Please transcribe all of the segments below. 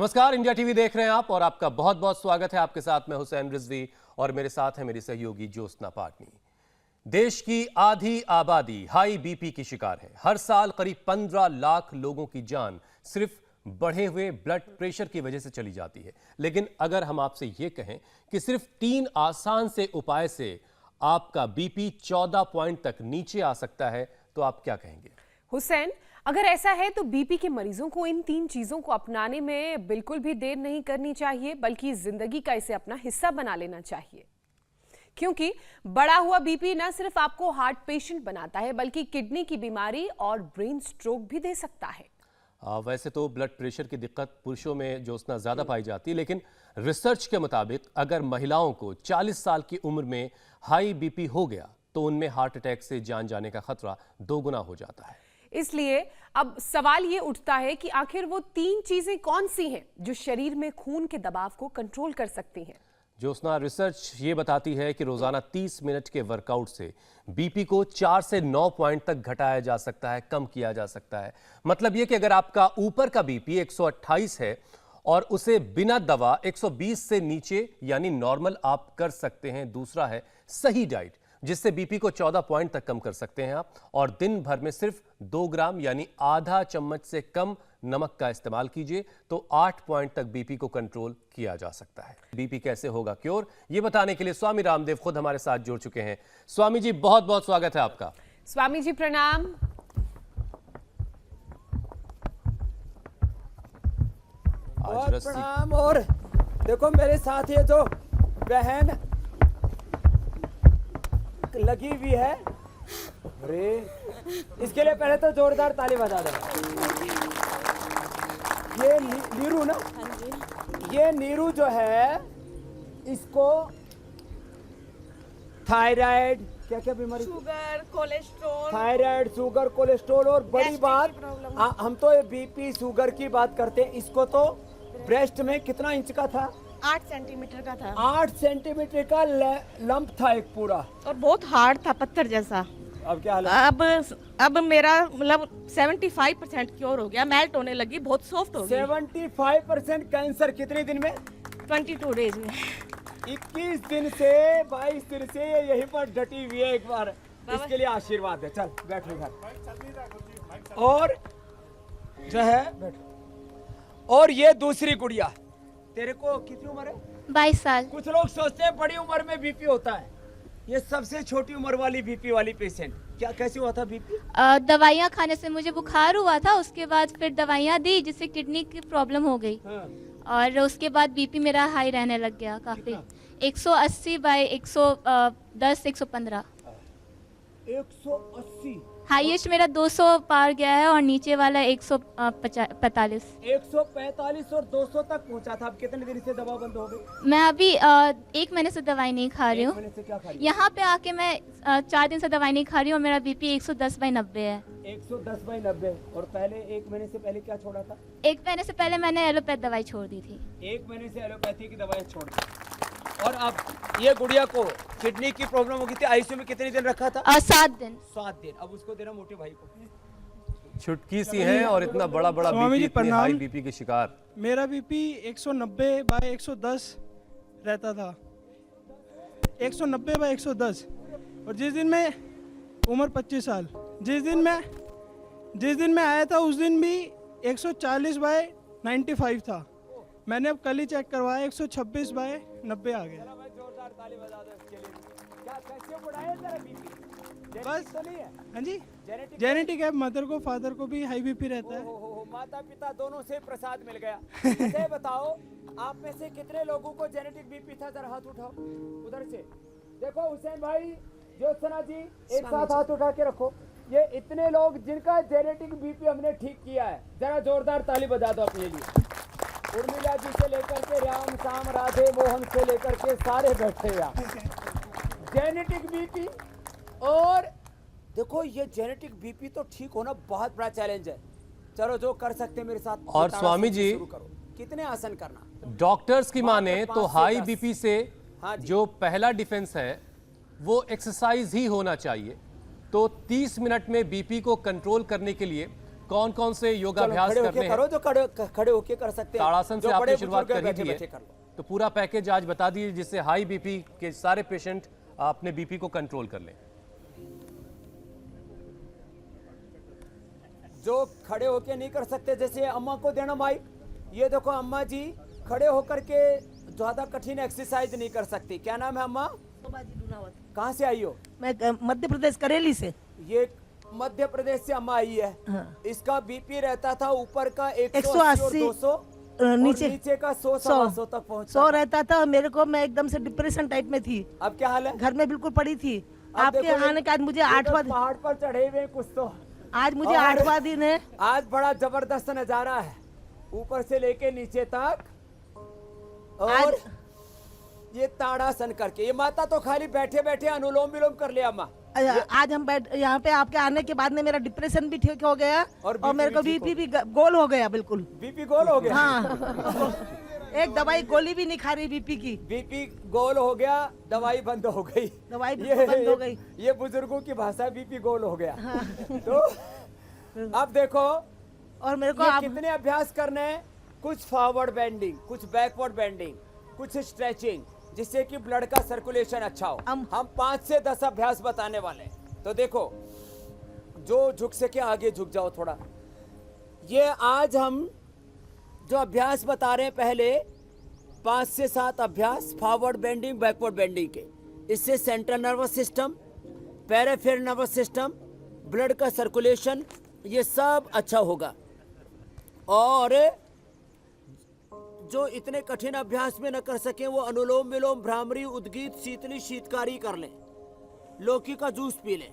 नमस्कार, India TV देख रहे हैं आप और आपका बहुत बहुत स्वागत है। आपके साथ मैं हुसैन रिजवी और मेरे साथ है मेरी सहयोगी ज्योत्सना पाटनी। देश की आधी आबादी हाई बीपी की शिकार है। हर साल करीब 15 लाख लोगों की जान सिर्फ बढ़े हुए ब्लड प्रेशर की वजह से चली जाती है। लेकिन अगर हम आपसे ये कहें कि सिर्फ 3 आसान से उपाय से आपका बीपी 14 पॉइंट तक नीचे आ सकता है, तो आप क्या कहेंगे? हुसैन, अगर ऐसा है तो बीपी के मरीजों को इन 3 चीजों को अपनाने में बिल्कुल भी देर नहीं करनी चाहिए, बल्कि जिंदगी का इसे अपना हिस्सा बना लेना चाहिए। क्योंकि बढ़ा हुआ बीपी न सिर्फ आपको हार्ट पेशेंट बनाता है, बल्कि किडनी की बीमारी और ब्रेन स्ट्रोक भी दे सकता है। वैसे तो ब्लड प्रेशर की दिक्कत पुरुषों में ज्योत्सना ज्यादा पाई जाती है, लेकिन रिसर्च के मुताबिक अगर महिलाओं को 40 साल की उम्र में हाई बीपी हो गया तो उनमें हार्ट अटैक से जान जाने का खतरा 2 गुना हो जाता है। इसलिए अब सवाल ये उठता है कि आखिर वो 3 चीजें कौन सी हैं जो शरीर में खून के दबाव को कंट्रोल कर सकती हैं। ज्योत्सना, रिसर्च ये बताती है कि रोजाना 30 मिनट के वर्कआउट से बीपी को 4 से 9 पॉइंट तक घटाया जा सकता है, कम किया जा सकता है। मतलब ये कि अगर आपका ऊपर का बीपी 128 है और उसे बिना दवा 120 से नीचे यानी नॉर्मल आप कर सकते हैं। दूसरा है सही डाइट, जिससे बीपी को 14 पॉइंट तक कम कर सकते हैं आप, और दिन भर में सिर्फ 2 ग्राम यानी आधा चम्मच से कम नमक का इस्तेमाल कीजिए तो 8 पॉइंट तक बीपी को कंट्रोल किया जा सकता है। बीपी कैसे होगा क्योर, ये बताने के लिए स्वामी रामदेव खुद हमारे साथ जुड़ चुके हैं। स्वामी जी, बहुत बहुत स्वागत है आपका। स्वामी जी प्रणाम। और प्रणाम। और देखो मेरे साथ ये जो बहन लगी हुई है, अरे इसके लिए पहले तो जोरदार ताली बजा दो। ये नीरू ना? ये नीरू जो है, इसको थायराइड, क्या क्या बीमारी, sugar, cholesterol, thyroid, sugar, cholesterol, और बड़ी बात हम तो ये बीपी शुगर की बात करते हैं। इसको तो ब्रेस्ट में कितना इंच का था? 8 सेंटीमीटर का था। 8 सेंटीमीटर का लंप था एक पूरा, और बहुत हार्ड था, पत्थर जैसा। अब क्या हाल है? अब मेरा मतलब 75% क्योर हो गया, मेल्ट होने लगी, बहुत सॉफ्ट हो गई। 75% कैंसर कितने दिन में? 22 डेज में। 21 दिन से 22 दिन से ये यहीं पर डटी हुई है। एक बार इसके लिए आशीर्वाद है। चल बैठ इधर। और जो है बैठ। और ये दूसरी गुड़िया, तेरे को कितनी उम्र है? 22 साल। कुछ लोग सोचते हैं बड़ी उम्र में बीपी होता है, ये सबसे छोटी उम्र वाली बीपी वाली पेशेंट। क्या कैसे हुआ था बीपी? दवाइयाँ खाने से मुझे बुखार हुआ था, उसके बाद फिर दवाइयाँ दी जिससे किडनी की प्रॉब्लम हो गई। हाँ। और उसके बाद बीपी मेरा हाई रहने लग गया काफी। 180 बाय 110 115। 180 हाईएस्ट मेरा 200 पार गया है और नीचे वाला 145। 145 और 200 तक पहुंचा था। अब कितने दिन से दवा बंद हो गई? मैं अभी 1 महीने से दवाई नहीं खा रही हूँ। यहाँ पे आके मैं 4 दिन से दवाई नहीं खा रही हूँ और मेरा बीपी 110 बाय 90 है। 110 बाय 90। और पहले 1 महीने से पहले क्या छोड़ा था? 1 महीने से पहले मैंने एलोपैथ दवाई छोड़ दी थी। 1 महीने से एलोपैथी की दवाई छोड़ दी। और अब ये गुड़िया को किडनी की प्रॉब्लम हो गई थी, आईसीयू में कितने दिन रखा था? 7 दिन। 7 दिन। अब उसको देना मोटे भाई को। छुटकी सी है और इतना बड़ा बड़ा बीपी, इतने हाई बीपी के शिकार। मेरा बीपी 190 बाय 110 रहता था। 190 बाय 110। और जिस दिन मैं उम्र 25 साल, जिस दिन मैं आया था उस दिन भी 140 बाय 95 था। मैंने अब कल ही चेक करवाया, 126 बाय 90 आ गया। जोरदार ताली बजा दो इसके लिए। क्या कैसे बढ़ाया तेरा बीपी? बस तो नहीं है? हाँ जी, जेनेटिक है। मदर को फादर को भी हाई बीपी रहता है। माता पिता दोनों से प्रसाद मिल गया। अच्छा बताओ, आप में से कितने लोगों को जेनेटिक बीपी था? जरा हाथ उठाओ उधर से। देखो हुसैन भाई, ज्योत्सना जी, एक साथ हाथ उठा के रखो। ये इतने लोग जिनका जेनेटिक बीपी हमने ठीक किया है, जरा जोरदार ताली बजा दो अपने लिए। उर्मिला जी से लेकर के राम शाम राधे मोहन से लेकर के सारे बैठे यहाँ। Genetic BP. और देखो ये जेनेटिक बीपी तो ठीक होना बहुत बड़ा चैलेंज है। चलो जो कर सकते हैं मेरे साथ। और स्वामी जी, कितने आसन करना? डॉक्टर्स की माने तो हाई बीपी से जो पहला डिफेंस है वो एक्सरसाइज ही होना चाहिए। तो 30 मिनट में बीपी को कंट्रोल करने के लिए कौन कौन से चलो योगाभ्यास खड़े करने होके हैं? करो, जो खड़े होके कर सकते हैं। ताड़ासन से जो आपने बड़े शुरुआत बुजुर्ग हैं, कर ही दी बैठे है, कर लो। तो पूरा पैकेज आज बता दीजिए जिससे हाई बीपी के सारे पेशेंट अपने बीपी को कंट्रोल कर लें। जो खड़े होके नहीं कर सकते, जैसे अम्मा को देना माइक, ये देखो अम्मा जी खड़े होकर के ज्यादा कठिन एक्सरसाइज नहीं कर सकती। क्या नाम है अम्मा? कहाँ से आई हो? मैं मध्य प्रदेश करेली से। ये मध्य प्रदेश से अम्मा आई है। हाँ। इसका बीपी रहता था ऊपर का 180 और 180, 200 नीचे और नीचे का 100 तक पहुंचता 100 रहता था। मेरे को, मैं एकदम से डिप्रेशन टाइप में थी। अब क्या हाल है? घर में बिल्कुल पड़ी थी। अब आपके देखो ये- आने के आज मुझे ये तो 8वां पहाड़ पर चढ़े हुए हैं कुछ तो। आज मुझे और 8वां दिन है। आज बड़ा जबरदस्त नजारा है, ऊपर से लेके नीचे तक। और आज- ये ताड़ासन करके, ये माता तो खाली बैठे बैठे अनुलोम विलोम कर लिया अम्मा। आज हम बैठ यहाँ पे आपके आने के बाद में मेरा डिप्रेशन भी ठीक हो गया और और मेरे को भी ठीक बीपी भी गोल हो गया बिल्कुल। बीपी गोल हो गया। हाँ एक दवाई गोली भी नहीं खा रही बीपी की। बीपी गोल हो गया, दवाई बंद हो गई। दवाई बिल्कुल बंद हो गई। ये बुजुर्गों की भाषा, बीपी गोल हो गया। तो अब देखो और मेरे को ये आप कितने अभ्यास करने हैं? कुछ फॉरवर्ड बेंडिंग, कुछ बैकवर्ड बेंडिंग, कुछ स्ट्रेचिंग, जिससे कि ब्लड का सर्कुलेशन अच्छा हो। हम 5 से 10 अभ्यास बताने वाले हैं। तो देखो, जो झुक सके आगे झुक जाओ थोड़ा। ये आज हम जो अभ्यास बता रहे हैं, पहले 5 से 7 अभ्यास फॉरवर्ड बेंडिंग बैकवर्ड बेंडिंग के। इससे central nervous system, peripheral nervous system, blood का सर्कुलेशन, ये सब अच्छा होगा। और जो इतने कठिन अभ्यास में न कर सके, वो अनुलोम विलोम, भ्रामरी, उद्गीत, शीतली, शीतकारी कर लें, लौकी का जूस पी लें।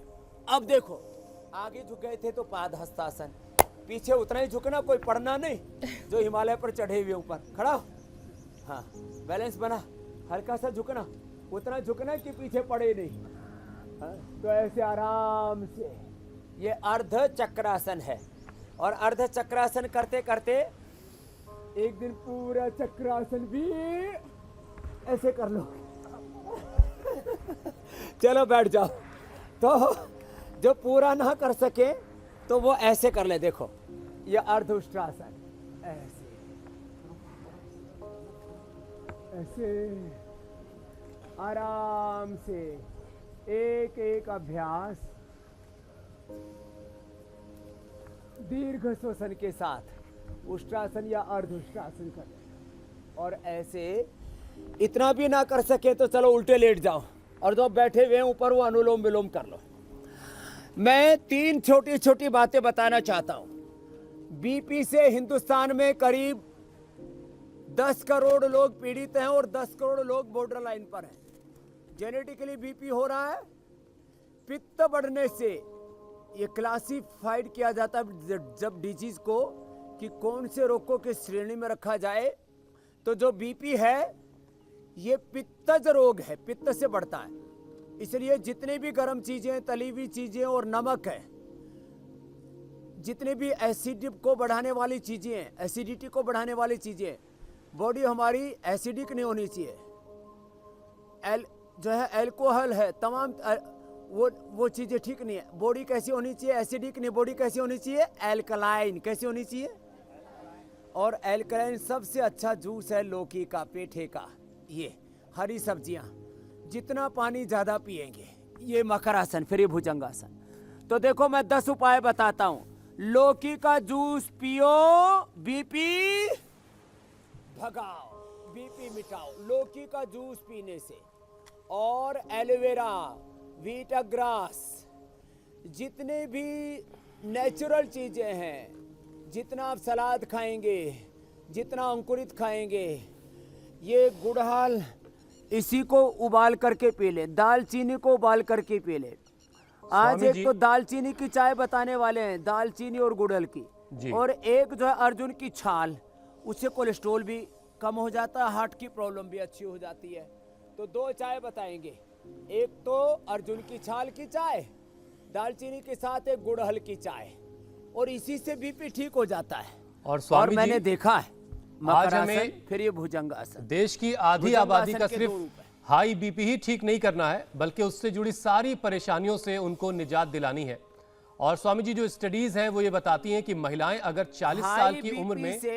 अब देखो, आगे झुक गए थे तो पादहस्तासन, पीछे उतना ही झुकना, कोई पड़ना नहीं। जो हिमालय पर चढ़े हुए ऊपर खड़ा हो, हाँ बैलेंस बना, हल्का सा झुकना, उतना झुकना कि पीछे पड़े नहीं। हाँ, तो ऐसे आराम से, ये अर्ध चक्रासन है। और अर्ध चक्रासन करते करते एक दिन पूरा चक्रासन भी ऐसे कर लो। चलो बैठ जाओ। तो जो पूरा ना कर सके तो वो ऐसे कर ले। देखो, ये अर्ध उष्ट्रासन, ऐसे ऐसे आराम से एक एक अभ्यास दीर्घ श्वसन के साथ उष्ट्रासन या अर्ध उष्ट्रासन करें। और ऐसे इतना भी ना कर सके तो चलो उल्टे लेट जाओ, और जो बैठे हुए हैं ऊपर वो अनुलोम विलोम कर लो। मैं 3 छोटी छोटी बातें बताना चाहता हूं। बीपी से हिंदुस्तान में करीब 10 करोड़ लोग पीड़ित हैं और 10 करोड़ लोग बॉर्डर लाइन पर हैं। जेनेटिकली बीपी हो रहा है। पित्त बढ़ने से ये क्लासिफाइड किया जाता है जब डिजीज को, कि कौन से रोग को किस श्रेणी में रखा जाए। तो जो बीपी है ये पित्तज रोग है, पित्त से बढ़ता है। इसलिए जितने भी गर्म चीजें, तली हुई चीजें और नमक है, जितने भी एसिड को बढ़ाने वाली चीजें हैं, एसिडिटी को बढ़ाने वाली चीजें, बॉडी हमारी एसिडिक नहीं होनी चाहिए। जो है अल्कोहल है, तमाम वो चीजें ठीक नहीं है। बॉडी कैसी होनी चाहिए? एसिडिक नहीं, बॉडी कैसी होनी चाहिए? एल्कलाइन। कैसी होनी चाहिए? और एल्कलाइन सबसे अच्छा जूस है लौकी का, पेठे का, ये हरी सब्जियां। जितना पानी ज्यादा पिएंगे, ये मकरासन, फिर ये भुजंगासन। तो देखो मैं 10 उपाय बताता हूं। लौकी का जूस पियो, बीपी भगाओ, बीपी मिटाओ लौकी का जूस पीने से। और एलोवेरा, वीटाग्रास, जितने भी नेचुरल चीजें हैं, जितना आप सलाद खाएंगे, जितना अंकुरित खाएंगे, ये गुड़हल, इसी को उबाल करके पी ले, दालचीनी को उबाल करके पी ले। आज एक तो दालचीनी की चाय बताने वाले हैं, दालचीनी और गुड़हल की। और एक जो है अर्जुन की छाल, उससे कोलेस्ट्रॉल भी कम हो जाता है, हार्ट की प्रॉब्लम भी अच्छी हो जाती है। तो 2 चाय बताएंगे, एक तो अर्जुन की छाल की चाय, दालचीनी के साथ एक गुड़हल की चाय, और इसी से बीपी ठीक हो जाता है। और मैंने देखा है आज हमें फिर ये भुजंगासन। देश की आधी आबादी का सिर्फ हाई बीपी ही ठीक नहीं करना है, बल्कि उससे जुड़ी सारी परेशानियों से उनको निजात दिलानी है। और स्वामी जी जो स्टडीज हैं वो ये बताती हैं कि महिलाएं अगर 40 साल की उम्र में से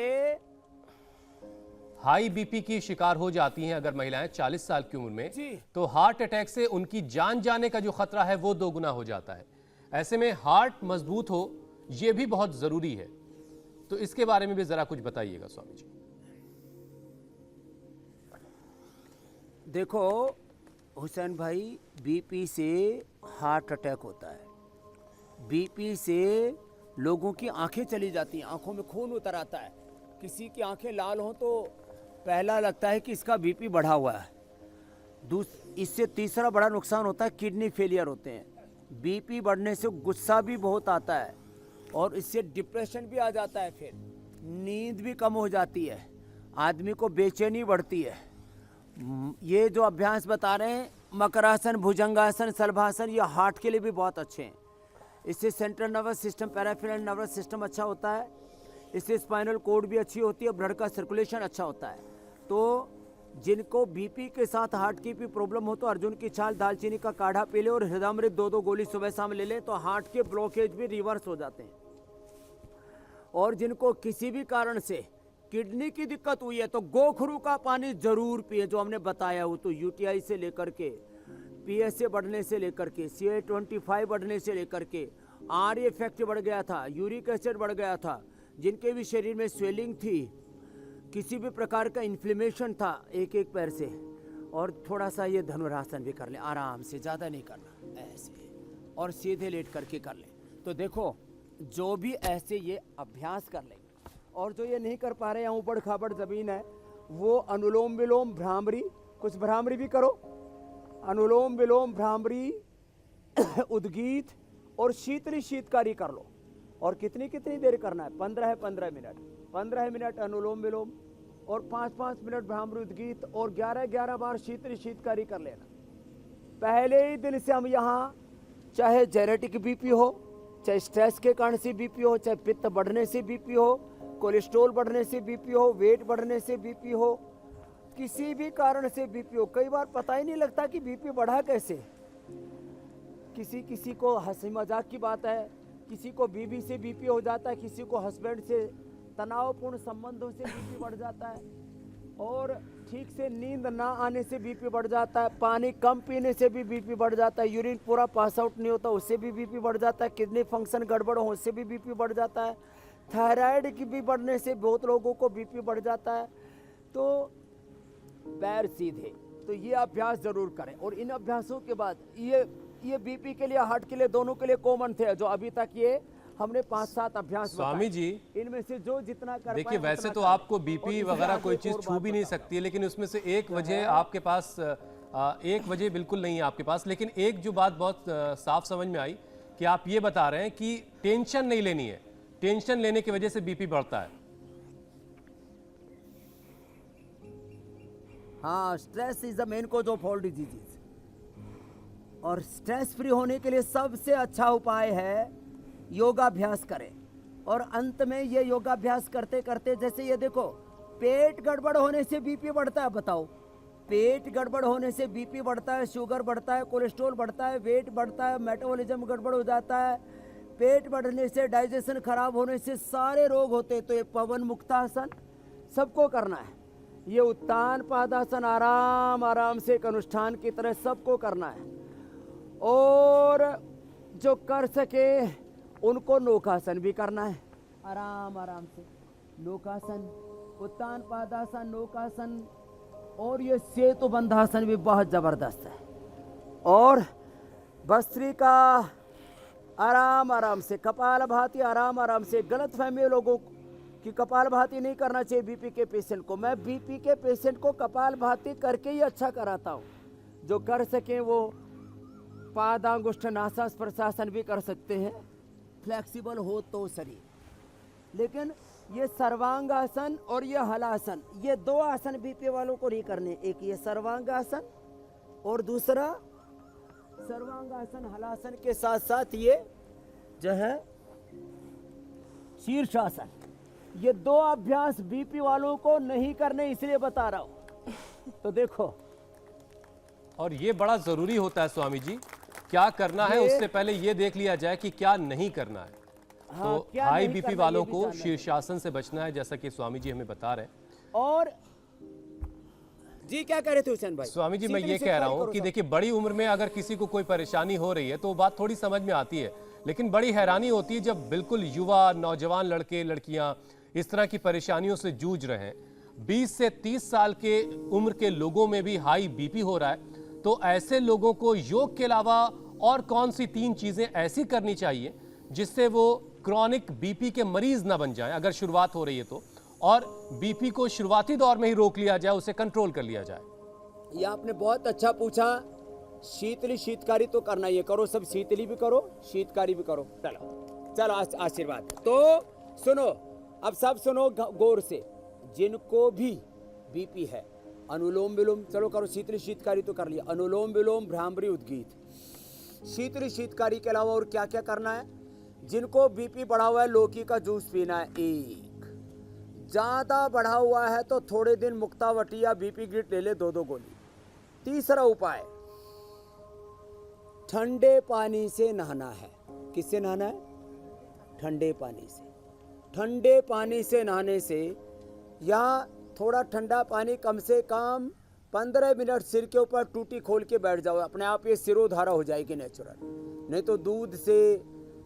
हाई बीपी की शिकार हो जाती हैं, अगर महिलाएं 40 साल की उम्र में, जी। तो हार्ट अटैक से उनकी जान जाने का जो खतरा है वो 2 गुना हो जाता है। ऐसे में हार्ट मजबूत हो ये भी बहुत जरूरी है। तो इसके बारे में भी जरा कुछ बताइएगा स्वामी जी। देखो हुसैन भाई, बीपी से हार्ट अटैक होता है, बीपी से लोगों की आंखें चली जाती हैं, आंखों में खून उतर आता है, किसी की आंखें लाल हों तो पहला लगता है कि इसका बीपी बढ़ा हुआ है। इससे तीसरा बड़ा नुकसान होता है, किडनी फेलियर होते हैं। बीपी बढ़ने से गुस्सा भी बहुत आता है और इससे डिप्रेशन भी आ जाता है, फिर नींद भी कम हो जाती है, आदमी को बेचैनी बढ़ती है। ये जो अभ्यास बता रहे हैं, मकरासन, भुजंगासन, शलभासन, ये हार्ट के लिए भी बहुत अच्छे हैं। इससे central nervous system, peripheral nervous system अच्छा होता है, इससे स्पाइनल कोड भी अच्छी होती है, ब्लड का सर्कुलेशन अच्छा होता है। तो जिनको बीपी के साथ हार्ट की भी प्रॉब्लम हो तो अर्जुन की छाल, दालचीनी का काढ़ा पी ले और हृदयामृत 2-2 गोली सुबह शाम ले लें तो हार्ट के ब्लॉकेज भी रिवर्स हो जाते हैं। और जिनको किसी भी कारण से किडनी की दिक्कत हुई है तो गोखरू का पानी जरूर पिए, जो हमने बताया हो। तो यूटीआई से लेकर के पीएसए बढ़ने से लेकर के CA-25 बढ़ने से लेकर के आर इफेक्ट बढ़ गया था, यूरिक एसिड बढ़ गया था, जिनके भी शरीर में स्वेलिंग थी, किसी भी प्रकार का इन्फ्लेमेशन था एक पैर से, और थोड़ा सा ये धनुरासन भी कर ले आराम से, ज़्यादा नहीं करना, ऐसे और सीधे लेट करके कर ले। तो देखो जो भी ऐसे ये अभ्यास कर ले, और जो ये नहीं कर पा रहे हैं, ऊबड़ खाबड़ ज़मीन है, वो अनुलोम विलोम भ्रामरी, कुछ भ्रामरी भी करो, अनुलोम विलोम भ्रामरी उद्गीत और शीतली शीतकारी कर लो। और कितनी देर करना है? 15 मिनट, 15 मिनट अनुलोम विलोम और 5-5 मिनट भ्रामरी उद्गीत और 11-11 बार शीतली शीतकारी कर लेना। पहले ही दिन से हम यहाँ, चाहे जेनेटिक बीपी हो, चाहे स्ट्रेस के कारण से बीपी हो, चाहे पित्त बढ़ने से बीपी हो, कोलेस्ट्रॉल बढ़ने से बीपी हो, वेट बढ़ने से बीपी हो, किसी भी कारण से बीपी हो, कई बार पता ही नहीं लगता कि बीपी बढ़ा कैसे। किसी को हंसी मजाक की बात है, किसी को बीवी से बीपी हो जाता है, किसी को हस्बैंड से तनावपूर्ण संबंधों से बीपी बढ़ जाता है, और ठीक से नींद ना आने से बीपी बढ़ जाता है, पानी कम पीने से भी बीपी बढ़ जाता है, यूरिन पूरा पास आउट नहीं होता उससे भी बीपी बढ़ जाता है, किडनी फंक्शन गड़बड़ हो उससे भी बीपी बढ़ जाता है, थायराइड की भी बढ़ने से बहुत लोगों को बीपी बढ़ जाता है। तो पैर सीधे, तो ये अभ्यास जरूर करें। और इन अभ्यासों के बाद ये बीपी के लिए, हार्ट के लिए, दोनों के लिए कॉमन थे, जो अभी तक ये हमने 5-7 अभ्यास स्वामी जी, इनमें से जो जितना कर देखिए वैसे तो आपको बीपी वगैरह कोई चीज छू भी नहीं सकती है, लेकिन उसमें से एक वजह आपके पास, एक वजह बिल्कुल नहीं है आपके पास। लेकिन एक जो बात बहुत साफ समझ में आई कि आप ये बता रहे हैं कि टेंशन नहीं लेनी है, टेंशन लेने की वजह से बीपी बढ़ता है। हाँ, stress is the main cause of all diseases, और स्ट्रेस फ्री होने के लिए सबसे अच्छा उपाय है योगाभ्यास करें। और अंत में ये योगाभ्यास करते करते, जैसे ये देखो, पेट गड़बड़ होने से बीपी बढ़ता है, बताओ, पेट गड़बड़ होने से बीपी बढ़ता है, शुगर बढ़ता है, कोलेस्ट्रॉल बढ़ता है, वेट बढ़ता है, मेटाबॉलिज्म गड़बड़ हो जाता है, पेट बढ़ने से, डाइजेशन खराब होने से सारे रोग होते हैं। तो ये पवन मुक्तासन सबको करना है, ये उत्तान पादासन आराम आराम से एक अनुष्ठान की तरह सबको करना है। और जो कर सके उनको नौकासन भी करना है, आराम आराम से नौकासन, उत्तान पादासन, नौकासन, और ये सेतु बंधासन भी बहुत जबरदस्त है। और भस्त्रिका आराम आराम से, कपालभाति आराम आराम से। गलत फहमी लोगों कि कपालभाति नहीं करना चाहिए बीपी के पेशेंट को, मैं बीपी के पेशेंट को कपालभाति करके ही अच्छा कराता हूँ। जो कर सके वो पादांगुष्ठ नासास प्रशासन भी कर सकते हैं, फ्लेक्सिबल हो तो शरीर। लेकिन ये सर्वांगासन और ये हलासन, ये 2 आसन बीपी वालों को नहीं करने, एक ये सर्वांगासन और दूसरा सर्वांगासन हलासन के साथ साथ ये जो है शीर्षासन। ये 2 अभ्यास बीपी वालों को नहीं करने, इसलिए बता रहा हूं। तो देखो, और ये बड़ा जरूरी होता है स्वामी जी क्या करना है उससे पहले ये देख लिया जाए कि क्या नहीं करना है। हाँ, तो क्या हाई नहीं बीपी करना, वालों ये भी को जानना शीर्षासन से बचना है, जैसा कि स्वामी जी हमें बता रहे हैं। और जी क्या कह रहे थे हुसैन भाई? स्वामी जी मैं सीधे ये से कह रहा कॉल हूँ करो कि सब। देखिए बड़ी उम्र में अगर किसी को कोई परेशानी हो रही है तो वो बात थोड़ी समझ में आती है, लेकिन बड़ी हैरानी होती है जब बिल्कुल युवा नौजवान लड़के लड़कियां इस तरह की परेशानियों से जूझ रहे हैं। 20 से 30 साल के उम्र के लोगों में भी हाई बीपी हो रहा है, तो ऐसे लोगों को योग के अलावा और कौन सी 3 चीजें ऐसी करनी चाहिए जिससे वो क्रॉनिक बीपी के मरीज ना बन जाएं अगर शुरुआत हो रही है तो, और बीपी को शुरुआती दौर में ही रोक लिया जाए, उसे कंट्रोल कर लिया जाए। ये आपने बहुत अच्छा पूछा। शीतली शीतकारी तो करना ही है, करो सब, शीतली भी करो शीतकारी भी करो। चलो चलो आशीर्वाद। तो सुनो, अब सब सुनो गौर से। जिनको भी बीपी है अनुलोम विलोम, चलो करो। शीतली शीतकारी तो कर लिया, अनुलोम विलोम भ्रामरी उद्गीत। शीतली शीतकारी के अलावा और क्या क्या करना है? जिनको बीपी बढ़ा हुआ है लौकी का जूस पीना है 1। ज्यादा बढ़ा हुआ है तो थोड़े दिन मुक्तावटी या बीपी ग्रिट ले ले 2-2 गोली। तीसरा उपाय, ठंडे पानी से नहाना है। किससे नहाना है? ठंडे पानी से। ठंडे पानी से नहाने से, या थोड़ा ठंडा पानी कम से कम 15 मिनट सिर के ऊपर टूटी खोल के बैठ जाओ, अपने आप ये सिरोधारा हो जाएगी नेचुरल। नहीं तो दूध से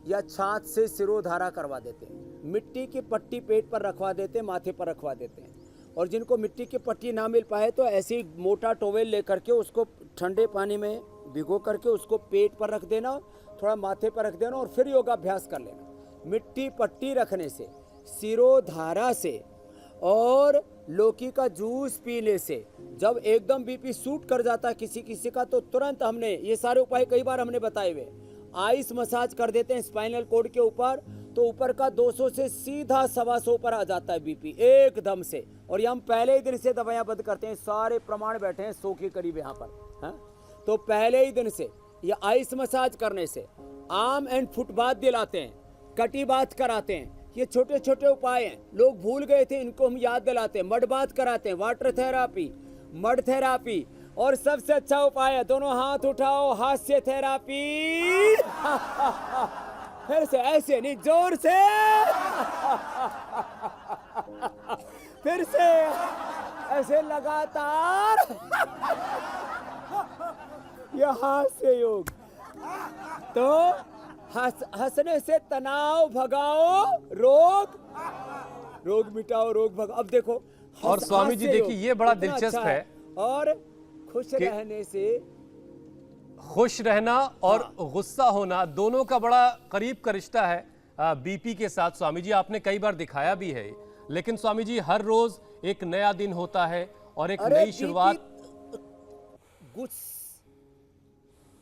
या छाछ से सिरोधारा करवा देते हैं। मिट्टी की पट्टी पेट पर रखवा देते हैं, माथे पर रखवा देते हैं। और जिनको मिट्टी की पट्टी ना मिल पाए तो ऐसे मोटा टॉवेल लेकर के उसको ठंडे पानी में भिगो करके उसको पेट पर रख देना, थोड़ा माथे पर रख देना और फिर योगाभ्यास कर लेना। मिट्टी पट्टी रखने से, सिरोधारा से और लौकी का जूस पीने से जब एकदम बीपी सूट कर जाता है किसी किसी का, तो तुरंत हमने ये सारे उपाय कई बार हमने बताए हुए। आइस मसाज कर देते हैं स्पाइनल कॉर्ड के ऊपर, तो ऊपर का 200 से सीधा 125 पर आ जाता है बीपी एकदम से। और ये हम पहले ही दिन से दवाइयां बंद करते हैं, सारे प्रमाण बैठे हैं 100 के करीब यहाँ पर। हाँ? तो पहले ही दिन से ये आइस मसाज करने से, आर्म एंड फुट बाथ दिलाते हैं, कटी बाथ कराते हैं। ये छोटे छोटे उपाय हैं, लोग भूल गए थे, इनको हम याद दिलाते हैं। मड बाथ कराते हैं, वाटर थेरापी, मड थेरापी, और सबसे अच्छा उपाय है दोनों हाथ उठाओ, हास्य थेरापी। फिर से ऐसे नहीं, जोर से। फिर से ऐसे लगातार। यह हास्य योग। तो हंसने से तनाव भगाओ, रोग मिटाओ, रोग भगाओ। अब देखो, और स्वामी जी देखिए ये बड़ा कितना दिलचस्प अच्छा है। और खुश रहने से, खुश रहना और गुस्सा होना दोनों का बड़ा करीब का रिश्ता है बीपी के साथ। स्वामी जी आपने कई बार दिखाया भी है, लेकिन स्वामी जी हर रोज एक नया दिन होता है और एक नई शुरुआत।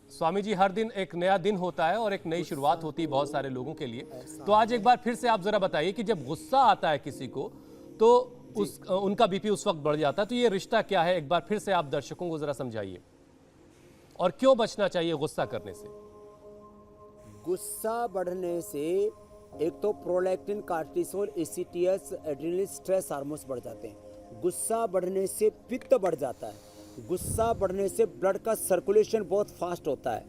स्वामी जी हर दिन एक नया दिन होता है और एक नई शुरुआत होती है बहुत सारे लोगों के लिए। तो आज एक बार फिर से आप जरा बताइए कि जब गुस्सा आता है किसी को तो उनका बीपी उस वक्त बढ़ जाता है, तो ये रिश्ता क्या है? एक बार फिर से आप दर्शकों को जरा समझाइए, और क्यों बचना चाहिए गुस्सा करने से? गुस्सा बढ़ने से एक तो prolactin, cortisol, ACTS, adrenaline, stress hormones बढ़ जाते हैं। गुस्सा बढ़ने से पित्त बढ़ जाता है। गुस्सा बढ़ने से ब्लड का सर्कुलेशन बहुत फास्ट होता है।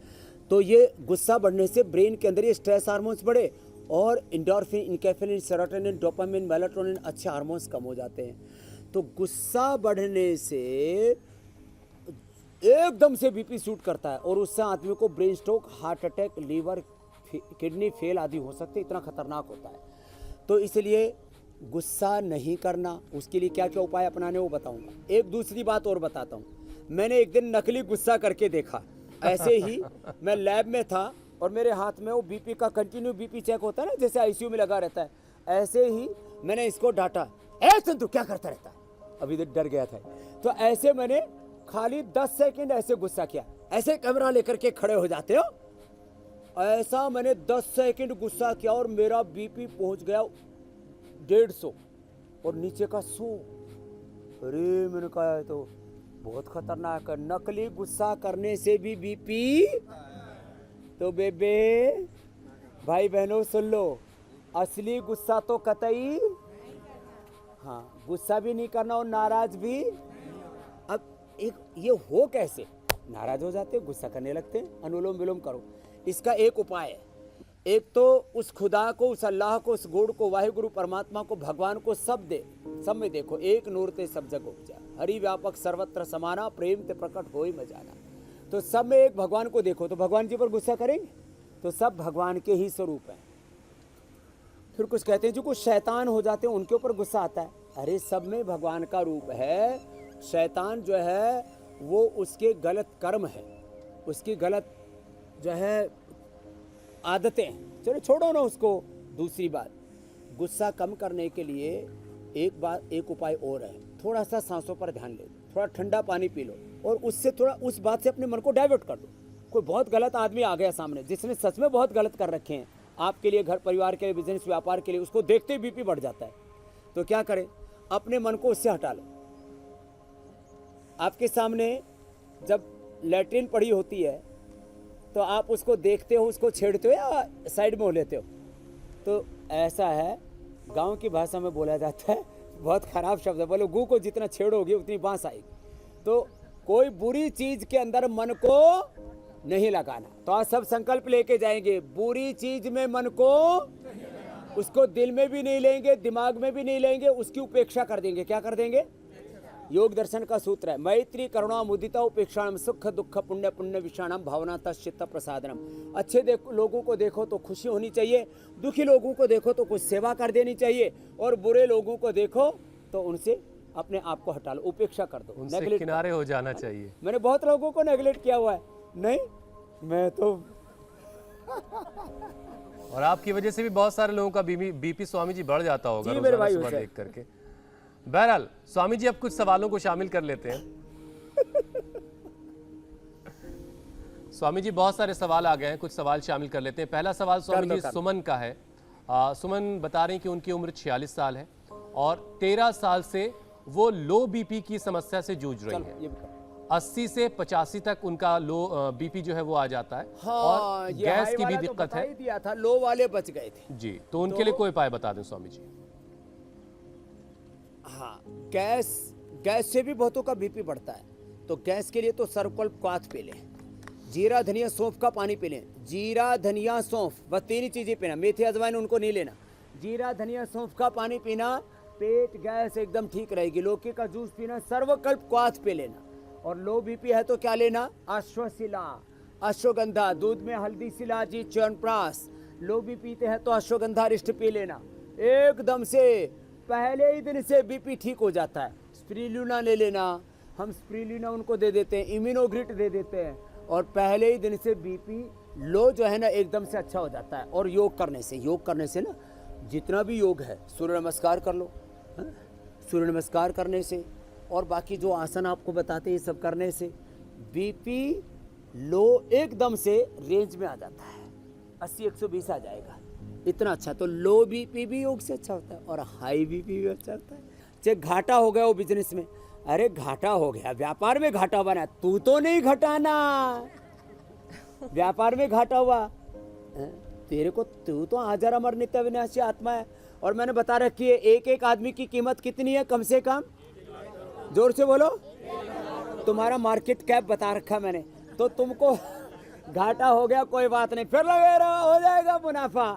तो ये गुस्सा बढ़ने से ब्रेन के अंदर ये स्ट्रेस हार्मोन्स बढ़े और एंडोर्फिन, इनकेफेलिन, सेरोटोनिन, डोपामिन, मेलाटोनिन अच्छे हार्मोन्स कम हो जाते हैं। तो गुस्सा बढ़ने से एकदम से बीपी शूट करता है और उससे आदमी को brain stroke, heart attack, liver, kidney fail आदि हो सकते, इतना खतरनाक होता है। तो इसलिए गुस्सा नहीं करना, उसके लिए क्या क्या उपाय अपनाने वो बताऊंगा। एक दूसरी बात और बताता हूँ। मैंने एक दिन नकली गुस्सा करके देखा। ऐसे ही मैं लैब में था और मेरे हाथ में वो बीपी का कंटिन्यू बीपी चेक होता है ना, जैसे आईसीयू में लगा रहता है, ऐसे ही मैंने इसको डांटा, ए संतु क्या करता रहता है, अभी डर गया था। तो ऐसे मैंने खाली 10 सेकंड ऐसे गुस्सा किया, ऐसे कैमरा लेकर के खड़े हो जाते हो, ऐसा मैंने 10 सेकंड गुस्सा किया और मेरा बीपी पहुंच गया 150 और नीचे का 100। अरे मैंने कहा है तो बहुत खतरनाक है, नकली गुस्सा करने से भी बीपी। तो बेबे भाई बहनों सुन लो, असली गुस्सा तो कतई, हाँ गुस्सा भी नहीं करना और नाराज भी। अब एक ये हो कैसे, नाराज हो जाते हो, गुस्सा करने लगते हैं, अनुलोम विलोम करो। इसका एक उपाय है। एक तो उस खुदा को, उस अल्लाह को, उस गुड़ को, वाहिगुरु परमात्मा को, भगवान को सब में देखो। एक नूर ते सब जग उपजा, हरि व्यापक सर्वत्र समाना, प्रेम ते प्रकट होई मजाना। तो सब में एक भगवान को देखो, तो भगवान जी पर गुस्सा करेंगे? तो सब भगवान के ही स्वरूप हैं। फिर कुछ कहते हैं जो कुछ शैतान हो जाते हैं उनके ऊपर गुस्सा आता है। अरे सब में भगवान का रूप है। शैतान जो है वो उसके गलत कर्म है, उसकी गलत जो है आदतें। चलो छोड़ो ना उसको। दूसरी बात, गुस्सा कम करने के लिए एक उपाय और है। थोड़ा सा सांसों पर ध्यान ले, थोड़ा ठंडा पानी पी लो और उससे थोड़ा उस बात से अपने मन को डाइवर्ट कर दो। कोई बहुत गलत आदमी आ गया सामने जिसने सच में बहुत गलत कर रखे हैं आपके लिए, घर परिवार के लिए, बिजनेस व्यापार के लिए, उसको देखते ही बीपी बढ़ जाता है। तो क्या करें? अपने मन को उससे हटा लो। आपके सामने जब लैट्रिन पड़ी होती है तो आप उसको देखते हो, उसको छेड़ते हो या साइड में हो लेते हो? तो ऐसा है, गांव की भाषा में बोला जाता है, बहुत खराब शब्द है, बोलो गू को जितना छेड़ोगे उतनी बांस आएगी। तो कोई बुरी चीज के अंदर मन को नहीं लगाना। तो आज सब संकल्प लेके जाएंगे, बुरी चीज में मन को, उसको दिल में भी नहीं लेंगे, दिमाग में भी नहीं लेंगे, उसकी उपेक्षा कर देंगे। क्या कर देंगे? योग दर्शन का सूत्र है, मैत्री करुणा मुदिता उपेक्षाणम सुख दुख पुण्य पुण्य विषाणम भावना तच्चित्त प्रसादनम। अच्छे लोगों को देखो तो खुशी होनी चाहिए, दुखी लोगों को देखो तो कुछ सेवा कर देनी चाहिए, और बुरे लोगों को देखो तो उनसे अपने आप को हटा लो, उपेक्षा कर दो, उनसे किनारे हो जाना चाहिए। मैंने बहुत लोगों को नेगलेक्ट किया हुआ है। नहीं, मैं तो और आपकी वजह से भी बहुत सारे लोगों का बीपी स्वामी जी बढ़ जाता होगा जी मेरे रोजाना भाई सुबह हुसैन। देख करके। बहरहाल स्वामी जी अब कुछ सवालों को शामिल कर लेते हैं। स्वामी जी बहुत सारे सवाल आ गए हैं, कुछ सवाल शामिल कर लेते हैं। पहला सवाल स्वामी जी सुमन का है। सुमन बता रही हैं कि उनकी उम्र 46 साल है और 13 साल से वो लो बीपी की समस्या से जूझ रही है। 80 से 85 तक उनका लो बीपी जो है वो आ जाता है। हाँ, और ये गैस हाई की भी वाला तो दिक्कत बता है। ही दिया था, लो वाले बच गए थे जी, तो उनके लिए कोई उपाय बता दें स्वामी जी। हाँ, गैस से भी बहुतों का बीपी बढ़ता है। तो गैस के लिए तो सर्वकल्प क्वाथ पी लें, जीरा धनिया सौंफ का पानी पी लें। जीरा धनिया सौंफ, बस 3 चीजें पीना, मेथी अजवाइन उनको नहीं लेना। जीरा धनिया सौंफ का पानी पीना, पेट गैस एकदम ठीक रहेगी। लौकी का जूस पीना, सर्वकल्प क्वाथ पी लेना। और लो बीपी है तो क्या लेना? अश्वशिला, अश्वगंधा, दूध में हल्दी शिलाजी च्यवनप्राश। लो भी पीते हैं तो अश्वगंधा रिष्ट पी लेना। एकदम से पहले ही दिन से बीपी ठीक हो जाता है। स्प्रिलुना ले लेना, हम स्प्रिलुना उनको दे देते हैं, इम्यूनोग्रिट दे देते हैं, और पहले ही दिन से बीपी लो जो है ना एकदम से अच्छा हो जाता है। और योग करने से ना जितना भी योग है, सूर्य नमस्कार कर लो, सूर्य नमस्कार करने से और बाकी जो आसन आपको बताते हैं ये सब करने से बीपी लो एकदम से रेंज में आ जाता है, 80-120 आ जाएगा। इतना अच्छा। तो लो बीपी भी योग से अच्छा होता है और हाई बीपी भी अच्छा होता है। चाहे घाटा हो गया वो बिजनेस में, अरे घाटा हो गया, व्यापार में घाटा बना, तू तो नहीं घटाना, व्यापार में घाटा हुआ तेरे को, तू तो हाजर अमर नित्य विनाशी आत्मा है। और मैंने बता रखी है एक एक आदमी की कीमत कितनी है, कम से कम, जोर से बोलो, तुम्हारा मार्केट कैप बता रखा मैंने। तो तुमको घाटा हो गया कोई बात नहीं, फिर लगे रहो, हो जाएगा मुनाफा,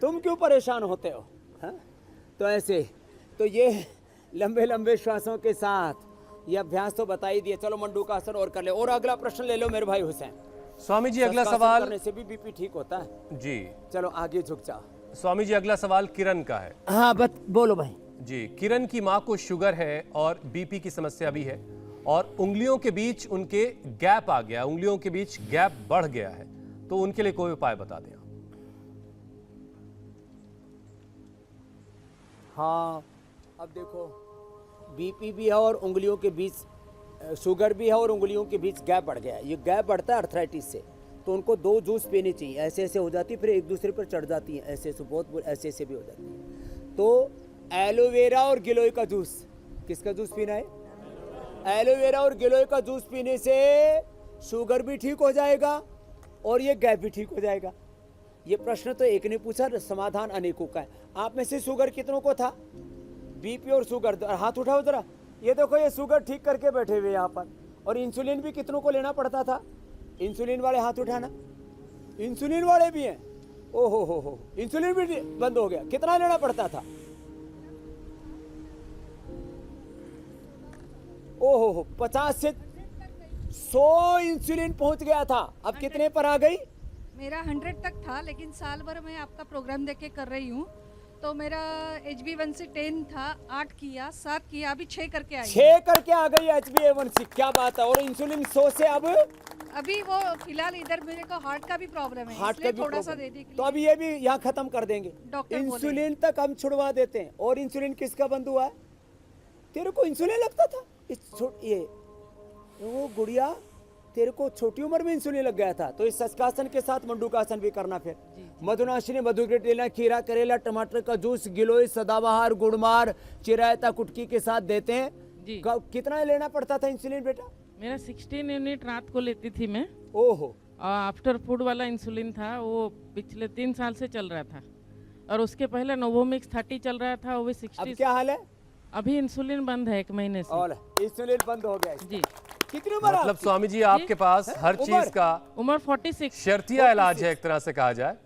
तुम क्यों परेशान होते हो? हा? तो ऐसे तो ये लंबे लंबे श्वासों के साथ ये अभ्यास तो बता ही दिया। चलो मंडू का आसन और कर ले। और अगला प्रश्न ले लो मेरे भाई हुसैन। स्वामी जी अगला शस्त्रासन सवाल करने से भी बीपी ठीक होता है जी। चलो आगे झुक जाओ। स्वामी जी अगला सवाल किरण का है। हाँ बोलो भाई। जी, किरण की माँ को शुगर है और बीपी की समस्या भी है और उंगलियों के बीच उनके गैप आ गया, उंगलियों के बीच गैप बढ़ गया है, तो उनके लिए कोई उपाय बता दें आप। हाँ, अब देखो बीपी भी है और उंगलियों के बीच शुगर भी है और उंगलियों के बीच गैप बढ़ गया है। ये गैप बढ़ता है अर्थराइटिस से। तो उनको 2 जूस पीनी चाहिए, ऐसे ऐसे हो जाती है, फिर एक दूसरे पर चढ़ जाती हैं, ऐसे ऐसे बहुत ऐसे ऐसे भी हो जाती है। तो एलोवेरा और गिलोय का जूस, किसका जूस पीना है? एलोवेरा और गिलोय का जूस पीने से शुगर भी ठीक हो जाएगा और ये गैप भी ठीक हो जाएगा। ये प्रश्न तो एक ने पूछा, समाधान अनेकों का है। आप में से शुगर कितनों को था? बीपी और शुगर, हाथ उठाओ जरा। ये देखो ये शुगर ठीक करके बैठे हुए यहाँ पर। और इंसुलिन भी कितनों को लेना पड़ता था? इंसुलिन वाले हाथ उठाना। इंसुलिन वाले भी हैं। हो, इंसुलिन भी बंद हो गया। कितना लेना पड़ता था? ओहो, 50 से 100 इंसुलिन पहुंच गया था। अब कितने पर आ गई? मेरा 100 तक था, लेकिन साल भर मैं आपका प्रोग्राम देख के कर रही हूँ, तो मेरा HbA1c से 10 था, 8 किया, 7 किया, अभी 6 करके आई। 6 करके आ गई HbA1c, क्या बात है। और इंसुलिन 100 से अब अभी वो फिलहाल इधर मेरे को हार्ट का भी प्रॉब्लम है, हार्ट का इसलिए भी थोड़ा सा प्रॉब्लम। दे दी। तो अब ये भी यहाँ खत्म कर देंगे। डॉक्टर बोले। इंसुलिन तक हम छुड़वा देते हैं। और इंसुलिन किसका बंद हुआ है? तेरे को इंसुलिन लगता था? ये वो गुड़िया, तेरे को छोटी उम्र में इंसुलिन लग गया था। तो इस शशकासन के साथ मंडूकासन भी करना। फिर मधुनाशिनी, मधुग्रिट लेना, खीरा, करेला, टमाटर का जूस, गिलोय, सदाबहार, गुड़मार, चिरायता कुटकी के साथ देते हैं। जी। कितना लेना पड़ता था इंसुलिन बेटा? मेरा 16 यूनिट रात को लेती थी मैं। ओहो, आफ्टर फूड वाला इंसुलिन था, वो पिछले 3 साल से चल रहा था। और उसके पहले नोवोमिक्स 30 चल रहा था, वो भी 60। अब क्या हाल है? अभी इंसुलिन बंद है 1 महीने से। और इंसुलिन बंद हो गया। जी। कितनी उम्र मतलब आपकी? स्वामी जी आपके पास हर चीज का उम्र 46। शर्तिया इलाज है, एक तरह से कहा जाए।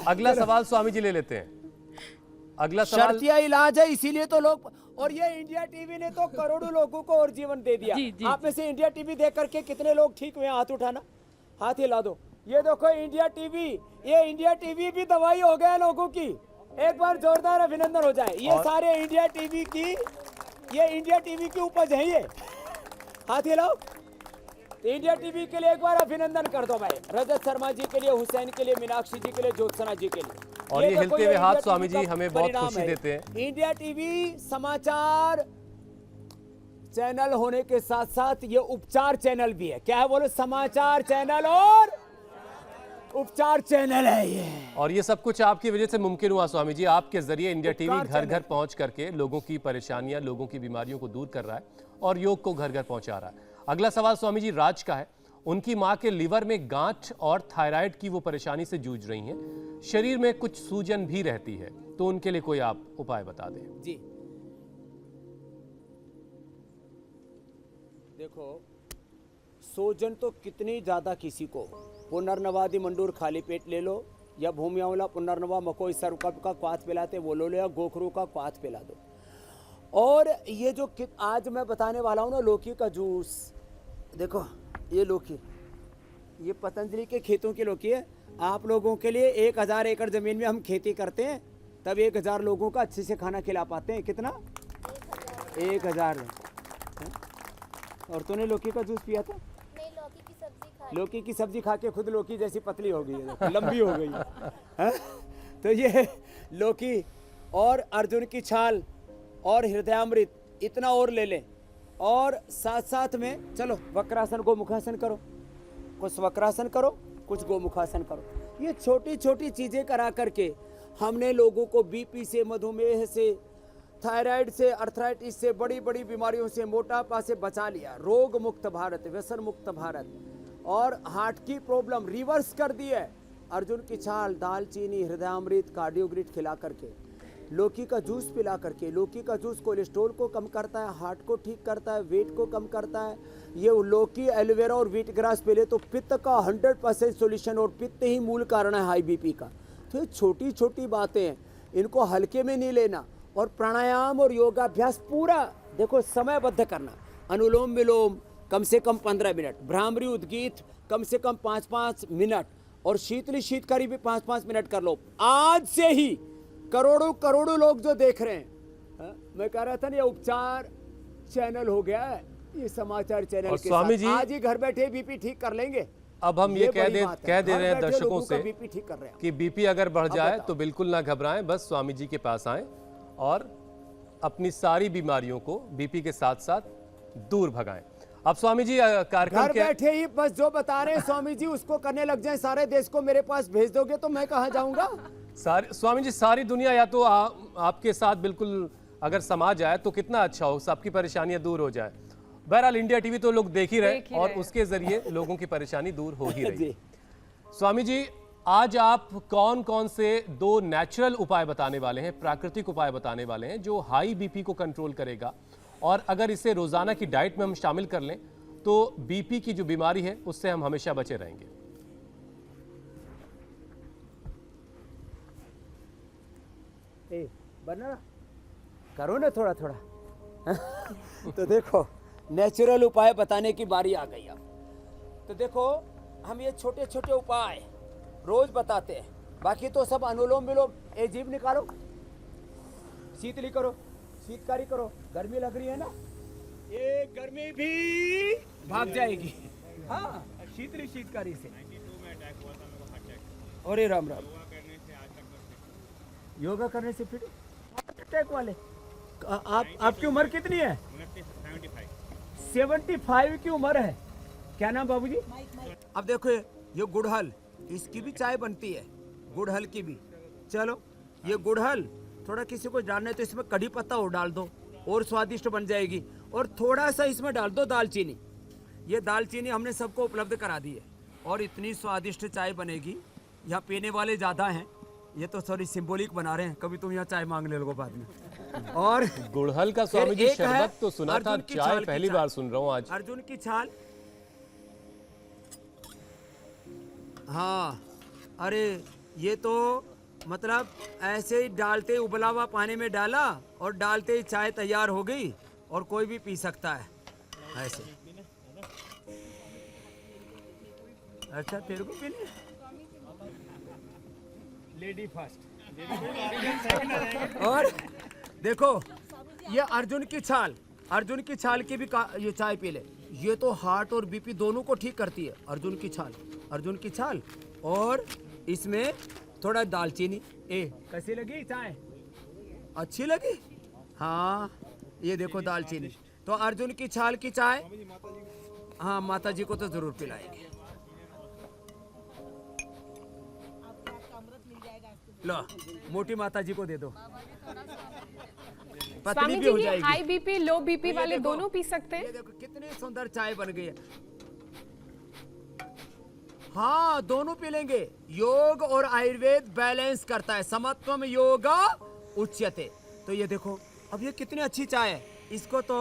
अगला सवाल स्वामी जी ले लेते हैं। अगला सवाल। शर्तिया इलाज है, इसीलिए तो लोग। और ये इंडिया टीवी ने तो करोड़ों लोगों को और जीवन दे दिया। जी, जी, आप में से इंडिया टीवी देख करके कितने लोग ठीक हुए? हाथ उठाना, हाथ हिला दो। ये देखो इंडिया टीवी, ये इंडिया टीवी भी दवाई हो गया लोगों की। एक बार जोरदार अभिनंदन हो जाए। ये सारे इंडिया टीवी की, ये इंडिया टीवी की उपज है। ये हाथ हिलाओ। तो इंडिया टीवी के लिए एक बार अभिनंदन कर दो भाई। रजत शर्मा जी के लिए, हुसैन के लिए, मीनाक्षी जी के लिए, ज्योत्सना जी के लिए। और ये देखो, हिलते ये हुए हाथ इंडिया स्वामी टीवी जी का हमें बहुत परिणाम खुशी है। देते हैं। इंडिया टीवी समाचार चैनल होने के साथ साथ ये उपचार चैनल भी है। क्या है बोलो? समाचार चैनल और उपचार चैनल है ये। और ये सब कुछ आपकी वजह से मुमकिन हुआ स्वामी जी। आपके जरिए इंडिया टीवी उपकार घर घर चैनल। पहुंच करके लोगों की परेशानियां, लोगों की बीमारियों को दूर कर रहा है और योग को घर घर पहुंचा रहा है। अगला सवाल स्वामी जी राज का है। उनकी मां के लिवर में गांठ और थायराइड की वो परेशानी से जूझ रही हैं। शरीर में कुछ सूजन भी रहती है, तो उनके लिए कोई आप उपाय बता दें। जी देखो, सोजन तो कितनी ज्यादा किसी को। पुनर्नवादी मंडूर खाली पेट ले लो, या भूमि आंवला, पुनर्नवा, मकोई, सरकप का क्वाथ पिलाते वो लो, या गोखरू का क्वाथ पिला दो। और ये जो आज मैं बताने वाला हूँ ना, लौकी का जूस। देखो ये लौकी, ये पतंजलि के खेतों की लौकी है। आप लोगों के लिए 1000 एकड़ जमीन में हम खेती करते हैं, तब 1000 लोगों का अच्छे से खाना खिला पाते हैं। कितना? 1000। और तूने लौकी का जूस पिया था? नहीं, लौकी की सब्जी खाई। लौकी की सब्जी खा के खुद लौकी जैसी पतली हो गई है, लंबी हो गई है। तो ये लौकी और अर्जुन की छाल और हृदयामृत, इतना और ले लें। और साथ साथ में चलो वक्रासन, गोमुखासन करो। कुछ वक्रासन करो, कुछ गोमुखासन करो। ये छोटी छोटी चीजें करा करके हमने लोगों को बीपी से, मधुमेह से, थायराइड से, अर्थराइटिस से, बड़ी बड़ी बीमारियों से, मोटापा से बचा लिया। रोग मुक्त भारत, व्यसन मुक्त भारत। और हार्ट की प्रॉब्लम रिवर्स कर दी है। अर्जुन की छाल, दालचीनी, हृदयामृत, कार्डियोग्रिट खिला करके, लौकी का जूस पिला करके। लौकी का जूस कोलेस्ट्रॉल को कम करता है, हार्ट को ठीक करता है, वेट को कम करता है। ये लौकी, एलोवेरा और व्हीट ग्रास पहले तो पित्त का 100% सोल्यूशन, और पित्त ही मूल कारण है हाई बीपी का। तो ये छोटी छोटी बातें हैं, इनको हल्के में नहीं लेना। और प्राणायाम और योगाभ्यास पूरा देखो समयबद्ध करना। अनुलोम विलोम कम से कम 15 मिनट, भ्रामरी उद्गीत कम से कम 5-5 मिनट, और शीतली शीतकारी भी 5-5 मिनट कर लो। आज से ही करोड़ों करोड़ों लोग जो देख रहे हैं, मैं कह रहा था ना, ये उपचार चैनल हो गया है, ये समाचार चैनल और के स्वामी साथ जी, आज ही घर बैठे बीपी ठीक कर लेंगे। अब हम ये कह दे रहे हैं दर्शकों लोगों से का बीपी ठीक कर रहे हैं। कि बीपी अगर बढ़ जाए बताओ। तो बिल्कुल ना घबराएं, बस स्वामी जी के पास आएं और अपनी सारी बीमारियों को बीपी के साथ साथ दूर भगाएं। अब स्वामी जी कार्यक्रम घर के बैठे ही बस जो बता रहे हैं स्वामी जी उसको करने लग जाएं, सारे देश को मेरे पास भेज दोगे तो मैं कहाँ जाऊंगा? स्वामी जी सारी दुनिया या तो आपके साथ बिल्कुल अगर समा जाए तो कितना अच्छा हो, सबकी परेशानियां दूर हो जाए। बहरहाल इंडिया टीवी तो लोग देख ही रहे और उसके जरिए लोगों की परेशानी दूर हो ही रही। स्वामी जी आज आप कौन कौन से 2 नेचुरल उपाय बताने वाले हैं, प्राकृतिक उपाय बताने वाले हैं जो हाई बीपी को कंट्रोल करेगा, और अगर इसे रोजाना की डाइट में हम शामिल कर लें तो बीपी की जो बीमारी है उससे हम हमेशा बचे रहेंगे? ए बना करो ना थोड़ा थोड़ा। तो देखो नेचुरल उपाय बताने की बारी आ गई अब। तो देखो हम ये छोटे छोटे उपाय रोज बताते हैं, बाकी तो सब अनुलोम विलोम। ए जीभ निकालो, शीतली करो, शीतकारी करो, गर्मी लग रही है ना, ये गर्मी भी भाग जाएगी। हाँ शीतली शीतकारी से। अरे राम राम, योगा करने से फिर हार्ट अटैक वाले। आपकी उम्र कितनी है? 75 की उम्र है। क्या नाम बाबूजी? अब देखो ये गुड़हल, इसकी भी चाय बनती है, गुड़हल की भी। चलो ये गुड़हल थोड़ा किसी को डालना है तो इसमें कड़ी पत्ता और डाल दो और स्वादिष्ट बन जाएगी। और थोड़ा सा इसमें डाल दो दालचीनी। ये दालचीनी हमने सबको उपलब्ध करा दी है और इतनी स्वादिष्ट चाय बनेगी। यहाँ पीने वाले ज़्यादा हैं, ये तो सॉरी सिंबॉलिक बना रहे हैं, कभी तुम यहाँ चाय मांग ले लोगे बाद में। और गुड़हल का स्वामी जी एक है शरबत तो सुना था, अर्जुन की चाय छाल की पहली चाय। बार सुन रहा हूँ आज। अर्जुन की छाल। हाँ अरे ये तो मतलब ऐसे ही डालते उबला हुआ पानी में डाला और डालते ही चाय तैयार हो गई और कोई भी पी सकता है ऐसे। अच्छा तेरे को पीनी है? Lady first. और देखो ये अर्जुन की छाल, अर्जुन की छाल की भी ये चाय पी ले। ये तो हार्ट और बीपी दोनों को ठीक करती है। अर्जुन की छाल, अर्जुन की छाल। और इसमें थोड़ा दालचीनी। ए कैसी लगी चाय? अच्छी लगी? हाँ ये देखो दालचीनी। तो अर्जुन की छाल की चाय, हाँ माता जी को तो जरूर पिलाएंगे। लो मोटी माता जी को दे दो, पतली स्वामी भी जी हो ये जाएगी। हाई बीपी लो बीपी ये वाले देखो, दोनों पी सकते ये हैं? देखो कितनी सुंदर चाय बन गई है। हाँ दोनों पी लेंगे। योग और आयुर्वेद बैलेंस करता है। समत्वम योग उच्यते। तो ये देखो अब ये कितनी अच्छी चाय है, इसको तो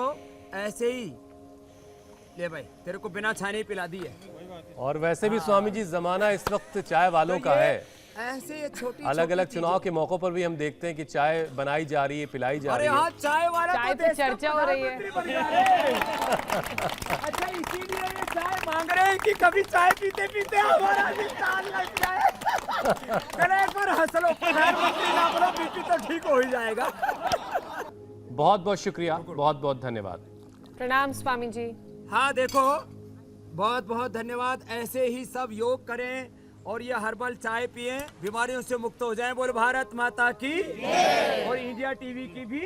ऐसे ही ले भाई, तेरे को बिना छाने ही पिला दी है। और वैसे भी स्वामी जी जमाना इस वक्त चाय वालों का है। ऐसे ये छोटी अलग अलग चुनाव के मौकों पर भी हम देखते हैं कि चाय बनाई जा रही है, पिलाई जा अरे रही है। हाँ चाय वाला चाय तो पे देश का चर्चा हो रही है। प्रधानमंत्री बन गया रे। अच्छा इसीलिए ये चाय मांग रहे हैं कि कभी चाय पीते पीते हमारा भी ताल लग जाए। चलो एक बार हंस लो, प्रधानमंत्री ना बोलो, बीपी तो ठीक हो ही जाएगा। बहुत बहुत शुक्रिया, बहुत बहुत धन्यवाद। प्रणाम स्वामी जी। हाँ देखो बहुत बहुत धन्यवाद। ऐसे ही सब योग करें और ये हर्बल चाय पिए, बीमारियों से मुक्त हो जाएं। बोल भारत माता की और इंडिया टीवी की भी।